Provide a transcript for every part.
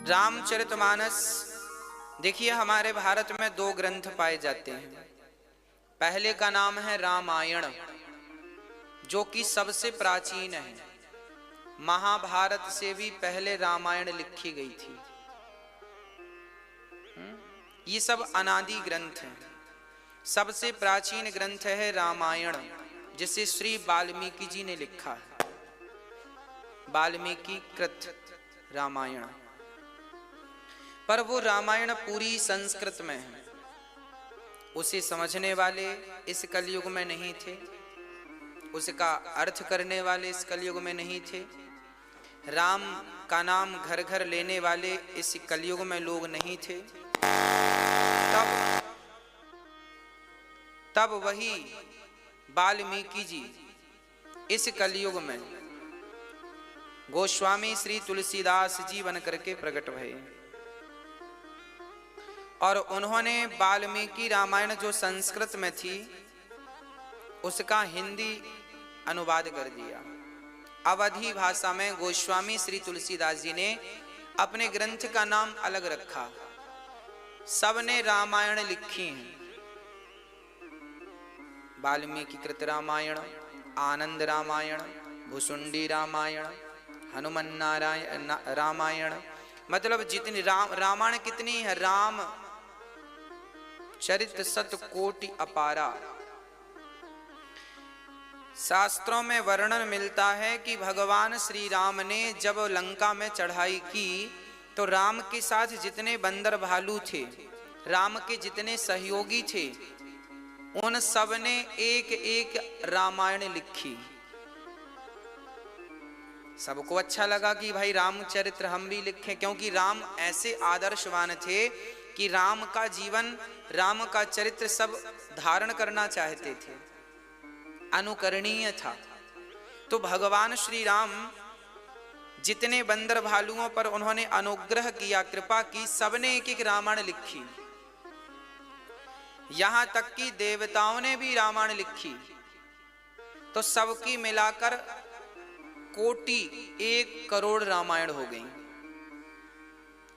रामचरितमानस देखिए, हमारे भारत में दो ग्रंथ पाए जाते हैं। पहले का नाम है रामायण, जो कि सबसे प्राचीन है। महाभारत से भी पहले रामायण लिखी गई थी। ये सब अनादि ग्रंथ हैं। सबसे प्राचीन ग्रंथ है रामायण, जिसे श्री वाल्मीकि जी ने लिखा है। वाल्मीकि कृत रामायण। पर वो रामायण पूरी संस्कृत में है। उसे समझने वाले इस कलयुग में नहीं थे, उसका अर्थ करने वाले इस कलयुग में नहीं थे। राम का नाम घर घर लेने वाले इस कलयुग में लोग नहीं थे। तब वही वाल्मीकि जी इस कलयुग में गोस्वामी श्री तुलसीदास जी बन करके प्रकट भये, और उन्होंने वाल्मीकि रामायण जो संस्कृत में थी उसका हिंदी अनुवाद कर दिया। अवधी भाषा में गोस्वामी श्री तुलसीदास जी ने अपने ग्रंथ का नाम अलग रखा। सबने रामायण लिखी हैं। वाल्मीकि कृत रामायण, आनंद रामायण, भुसुंडी रामायण, हनुमान नारायण रामायण, मतलब जितनी रामायण कितनी है। राम चरित सत कोटि अपारा। शास्त्रों में वर्णन मिलता है कि भगवान श्री राम ने जब लंका में चढ़ाई की तो राम के साथ जितने बंदर भालू थे, राम के जितने सहयोगी थे, उन सब ने एक एक रामायण लिखी। सबको अच्छा लगा कि भाई रामचरित्र हम भी लिखें, क्योंकि राम ऐसे आदर्शवान थे कि राम का जीवन, राम का चरित्र सब धारण करना चाहते थे, अनुकरणीय था। तो भगवान श्री राम जितने बंदर भालुओं पर उन्होंने अनुग्रह किया, कृपा की, सबने एक एक रामायण लिखी। यहां तक कि देवताओं ने भी रामायण लिखी। तो सबकी मिलाकर कोटि 1 करोड़ रामायण हो गई।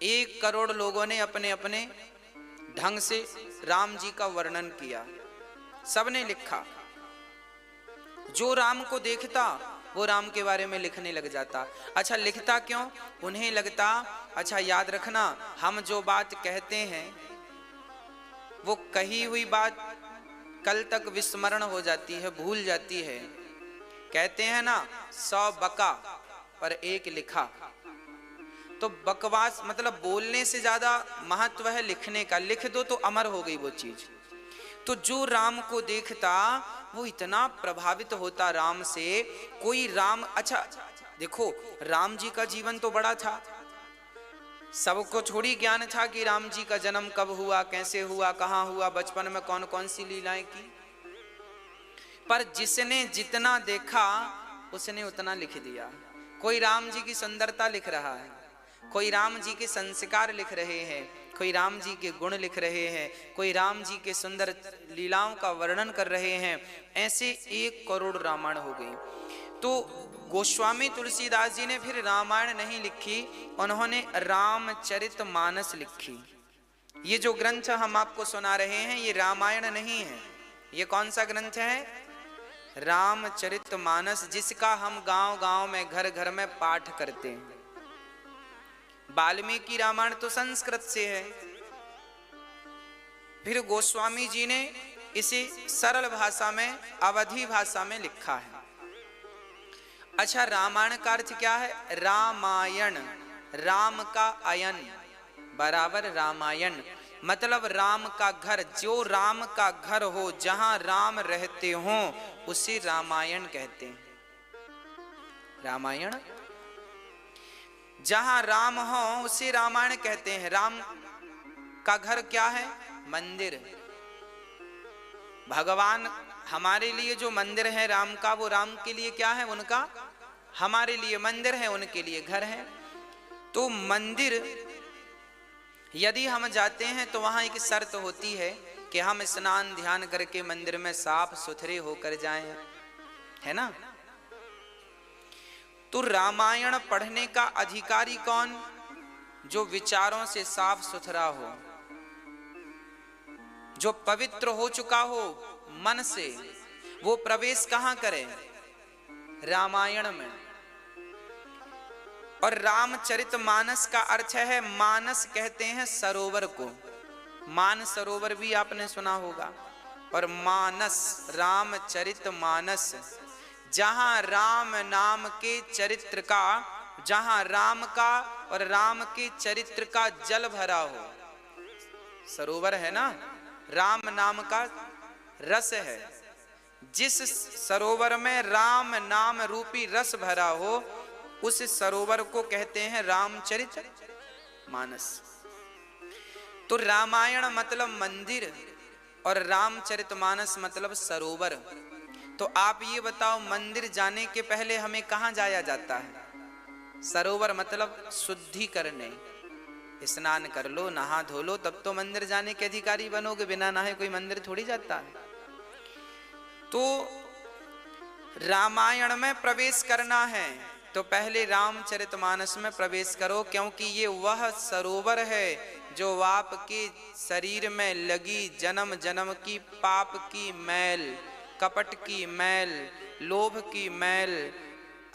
1 करोड़ लोगों ने अपने अपने ढंग से राम जी का वर्णन किया, सबने लिखा। जो राम को देखता वो राम के बारे में लिखने लग जाता। अच्छा, लिखता क्यों? उन्हें लगता, अच्छा याद रखना, हम जो बात कहते हैं वो कही हुई बात कल तक विस्मरण हो जाती है, भूल जाती है। कहते हैं ना, 100 बका पर 1 लिखा। तो बकवास मतलब बोलने से ज्यादा महत्व है लिखने का। लिख दो तो अमर हो गई वो चीज। तो जो राम को देखता वो इतना प्रभावित होता राम से। कोई राम, अच्छा देखो, राम जी का जीवन तो बड़ा था। सबको थोड़ी ज्ञान था कि राम जी का जन्म कब हुआ, कैसे हुआ, कहां हुआ, बचपन में कौन कौन सी लीलाएं की। पर जिसने जितना देखा उसने उतना लिख दिया। कोई राम जी की सुंदरता लिख रहा है, कोई राम जी के संस्कार लिख रहे हैं, कोई राम जी के गुण लिख रहे हैं, कोई राम जी के सुंदर लीलाओं का वर्णन कर रहे हैं। ऐसे 1 करोड़ रामायण हो गई। तो गोस्वामी तुलसीदास जी ने फिर रामायण नहीं लिखी, उन्होंने रामचरितमानस लिखी। ये जो ग्रंथ हम आपको सुना रहे हैं ये रामायण नहीं है। ये कौन सा ग्रंथ है? रामचरितमानस, जिसका हम गांव गांव में, घर घर में पाठ करते हैं। वाल्मीकि रामायण तो संस्कृत से है, फिर गोस्वामी जी ने इसे सरल भाषा में, अवधी भाषा में लिखा है। अच्छा, रामायण का अर्थ क्या है? रामायण, राम का अयन बराबर रामायण, मतलब राम का घर। जो राम का घर हो, जहां राम रहते हो, उसे रामायण कहते हैं। रामायण जहां राम हो उसे रामायण कहते हैं। राम का घर क्या है? मंदिर। भगवान हमारे लिए जो मंदिर है राम का, वो राम के लिए क्या है? उनका, हमारे लिए मंदिर है, उनके लिए घर है। तो मंदिर यदि हम जाते हैं तो वहां एक शर्त होती है कि हम स्नान ध्यान करके मंदिर में साफ सुथरे होकर जाएं, है ना। तो रामायण पढ़ने का अधिकारी कौन? जो विचारों से साफ सुथरा हो, जो पवित्र हो चुका हो मन से, वो प्रवेश कहां करे? रामायण में। और रामचरितमानस का अर्थ है, मानस कहते हैं सरोवर को। मान सरोवर भी आपने सुना होगा। और मानस, रामचरितमानस, जहां राम नाम के चरित्र का, जहां राम का और राम के चरित्र का जल भरा हो। सरोवर है ना, राम नाम का रस है। जिस सरोवर में राम नाम रूपी रस भरा हो, उस सरोवर को कहते हैं रामचरितमानस। तो रामायण मतलब मंदिर और रामचरितमानस मतलब सरोवर। तो आप ये बताओ, मंदिर जाने के पहले हमें कहाँ जाया जाता है? सरोवर मतलब शुद्धि करने। स्नान कर लो, नहा धो लो, तब तो मंदिर जाने के अधिकारी बनोगे। बिना नहाए कोई मंदिर थोड़ी जाता है। तो रामायण में प्रवेश करना है तो पहले रामचरितमानस में प्रवेश करो, क्योंकि ये वह सरोवर है जो आपके शरीर में लगी जन्म जन्म की पाप की मैल, कपट की मैल, लोभ की मैल,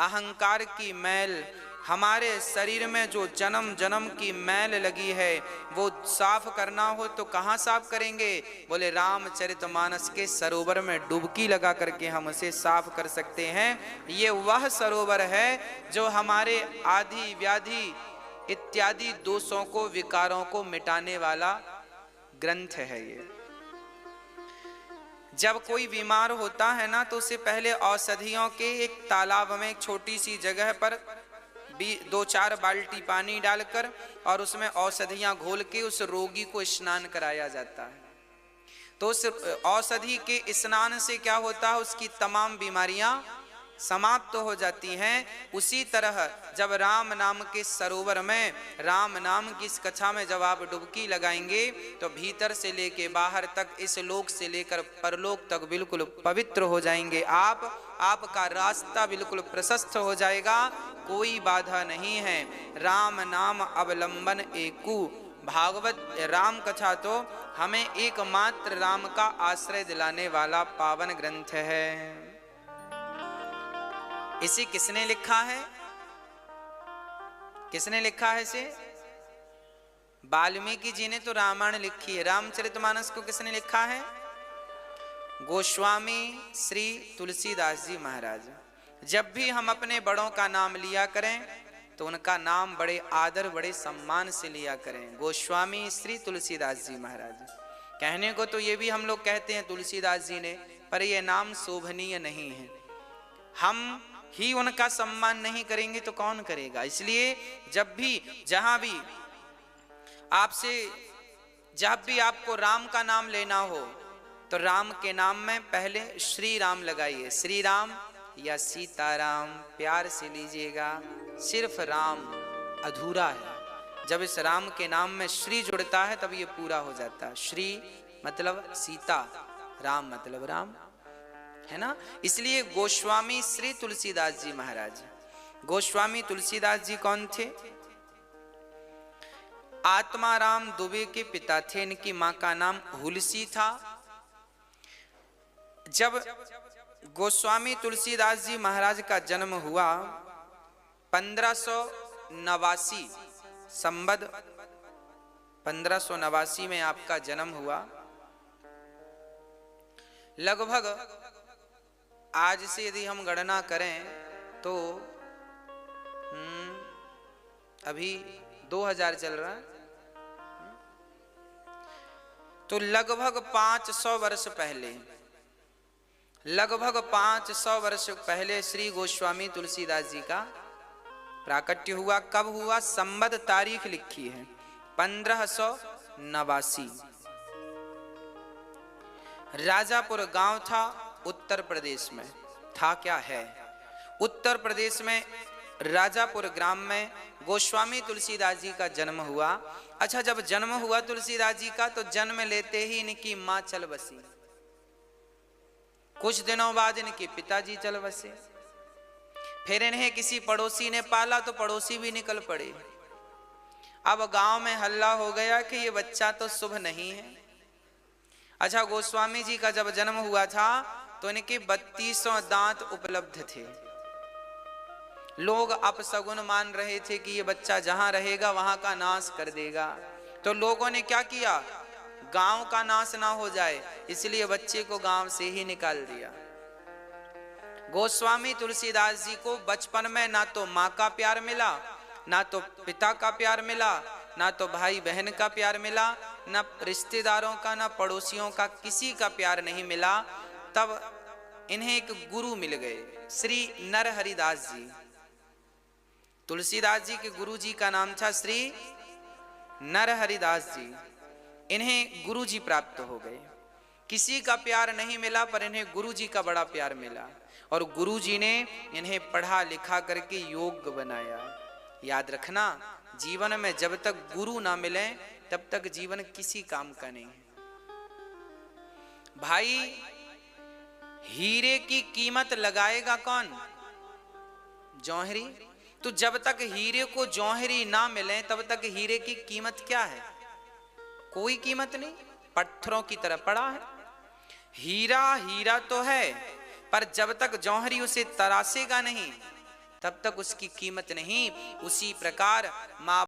अहंकार की मैल, हमारे शरीर में जो जन्म जन्म की मैल लगी है वो साफ करना हो तो कहाँ साफ करेंगे? बोले रामचरितमानस के सरोवर में डुबकी लगा करके हम उसे साफ कर सकते हैं। ये वह सरोवर है जो हमारे आदि व्याधि इत्यादि दोषों को, विकारों को मिटाने वाला ग्रंथ है। ये जब कोई बीमार होता है ना, तो उसे पहले औषधियों के एक तालाब में, एक छोटी सी जगह पर 2-4 बाल्टी पानी डालकर और उसमें औषधियां घोल के उस रोगी को स्नान कराया जाता है। तो उस औषधि के स्नान से क्या होता है? उसकी तमाम बीमारियां समाप्त हो जाती हैं। उसी तरह जब राम नाम के सरोवर में, राम नाम की इस कथा में जब आप डुबकी लगाएंगे तो भीतर से लेके बाहर तक, इस लोक से लेकर परलोक तक बिल्कुल पवित्र हो जाएंगे आप। आपका रास्ता बिल्कुल प्रशस्त हो जाएगा, कोई बाधा नहीं है। राम नाम अवलंबन एकू। भागवत राम कथा तो हमें एकमात्र राम का आश्रय दिलाने वाला पावन ग्रंथ है। इसे किसने लिखा है? किसने लिखा है इसे? वाल्मीकि जी ने तो रामायण लिखी है। रामचरितमानस को किसने लिखा है? गोस्वामी श्री तुलसीदास जी महाराज। जब भी हम अपने बड़ों का नाम लिया करें तो उनका नाम बड़े आदर, बड़े सम्मान से लिया करें। गोस्वामी श्री तुलसीदास जी महाराज। कहने को तो ये भी हम लोग कहते हैं तुलसीदास जी ने, पर यह नाम शोभनीय नहीं है। हम ही उनका सम्मान नहीं करेंगे तो कौन करेगा? इसलिए जब भी, जहां भी आपसे, जब भी आपको राम का नाम लेना हो तो राम के नाम में पहले श्री राम लगाइए। श्री राम या सीताराम प्यार से लीजिएगा। सिर्फ राम अधूरा है। जब इस राम के नाम में श्री जुड़ता है तब ये पूरा हो जाता है। श्री मतलब सीता, राम मतलब राम, है ना। इसलिए गोस्वामी श्री तुलसीदास जी महाराज। गोस्वामी तुलसीदास जी कौन थे? आत्माराम दुबे के पिता थे। इनकी मां का नाम हुलसी था। जब गोस्वामी तुलसीदास जी महाराज का जन्म हुआ 1589 संबत 1589 में आपका जन्म हुआ। लगभग आज से यदि हम गणना करें तो अभी 2000 चल रहा है, तो लगभग 500 वर्ष पहले, लगभग 500 वर्ष पहले श्री गोस्वामी तुलसीदास जी का प्राकट्य हुआ। कब हुआ? संबत तारीख लिखी है 1589। राजापुर गांव था उत्तर प्रदेश में। था क्या है? उत्तर प्रदेश में राजापुर ग्राम में गोस्वामी तुलसीदास जी का जन्म हुआ। अच्छा, जब जन्म हुआ तुलसीदास जी का तो जन्म लेते ही इनकी मां चल बसी। कुछ दिनों बाद इनके पिताजी चल बसे। फिर इन्हें किसी पड़ोसी ने पाला तो पड़ोसी भी निकल पड़े। अब गांव में हल्ला हो गया कि ये बच्चा तो शुभ नहीं है। अच्छा, गोस्वामी जी का जब जन्म हुआ था तो इनके 3200 दांत उपलब्ध थे। लोग अपशगुन मान रहे थे कि ये बच्चा जहां रहेगा वहां का नाश कर देगा। तो लोगों ने क्या किया, गांव का नाश ना हो जाए इसलिए बच्चे को गांव से ही निकाल दिया। गोस्वामी तुलसीदास जी को बचपन में ना तो माँ का प्यार मिला, ना तो पिता का प्यार मिला, ना तो भाई बहन का प्यार मिला, ना रिश्तेदारों का, ना पड़ोसियों का, किसी का प्यार नहीं मिला। तब इन्हें एक गुरु मिल गए, श्री नरहरिदास जी। तुलसीदास जी के गुरु जी का नाम था श्री नरहरिदास जी। इन्हें गुरु जी प्राप्त हो गए। किसी का प्यार नहीं मिला पर इन्हें गुरु जी का बड़ा प्यार मिला और गुरु जी ने इन्हें पढ़ा लिखा करके योग्य बनाया। याद रखना, जीवन में जब तक गुरु ना मिले तब तक जीवन किसी काम का नहीं। भाई, हीरे की कीमत लगाएगा कौन? जौहरी। तो जब तक हीरे को जौहरी ना मिले तब तक हीरे की कीमत क्या है? कोई कीमत नहीं, पत्थरों की तरह पड़ा है। हीरा हीरा तो है पर जब तक जौहरी उसे तरासेगा नहीं तब तक उसकी कीमत नहीं। उसी प्रकार माँ